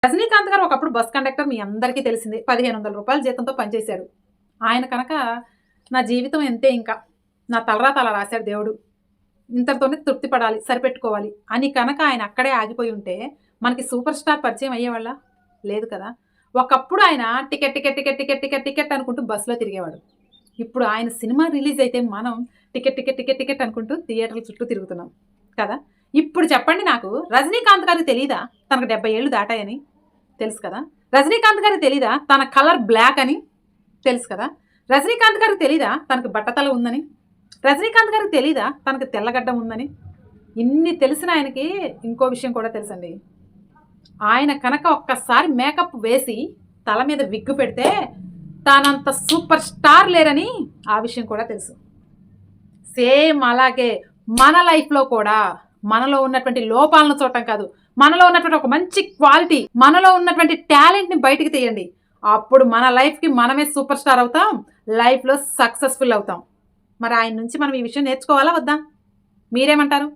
రజనీకాంత్ గారు ఒకప్పుడు bus conductor, మీ అందరికీ తెలిసిందే. 1500 రూపాయల జీతంతో పనిచేశాడు. ఆయన కనుక నా జీవితం ఎంతే, ఇంకా నా తలరాత అలా రాశాడు దేవుడు, ఇంతటితోనే తృప్తి పడాలి, సరిపెట్టుకోవాలి అని కనుక ఆయన అక్కడే ఆగిపోయి ఉంటే మనకి సూపర్ స్టార్ పరిచయం అయ్యేవాళ్ళ? లేదు కదా. ఒకప్పుడు ఆయన ticket ticket ticket ticket ticket ticket అనుకుంటూ బస్సులో తిరిగేవాడు. ఇప్పుడు ఆయన సినిమా రిలీజ్ అయితే మనం టికెట్ టికెట్ టికెట్ టికెట్ అనుకుంటూ థియేటర్ల చుట్టూ తిరుగుతున్నాం కదా. ఇప్పుడు చెప్పండి, నాకు రజనీకాంత్ గారికి తెలీదా తనకు 70 ఏళ్ళు దాటాయని? తెలుసు కదా. రజనీకాంత్ గారికి తెలీదా తన కలర్ బ్లాక్ అని? తెలుసు కదా. రజనీకాంత్ గారికి తెలీదా తనకు బట్టతల ఉందని? రజనీకాంత్ గారికి తెలీదా తనకు తెల్లగడ్డం ఉందని? ఇన్ని తెలిసిన ఆయనకి ఇంకో విషయం కూడా తెలుసండి. ఆయన కనుక ఒక్కసారి మేకప్ వేసి తల మీద విగ్గు పెడితే తానంత సూపర్ స్టార్ లేరని ఆ విషయం కూడా తెలుసు. సేమ్ అలాగే మన లైఫ్లో కూడా మనలో ఉన్నటువంటి లోపాలను చూడటం కాదు, మనలో ఉన్నటువంటి ఒక మంచి క్వాలిటీ, మనలో ఉన్నటువంటి టాలెంట్ని బయటికి తీయండి. అప్పుడు మన లైఫ్కి మనమే సూపర్ స్టార్ అవుతాం, లైఫ్లో సక్సెస్ఫుల్ అవుతాం. మరి ఆయన నుంచి మనం ఈ విషయం నేర్చుకోవాలా వద్దా? మీరేమంటారు?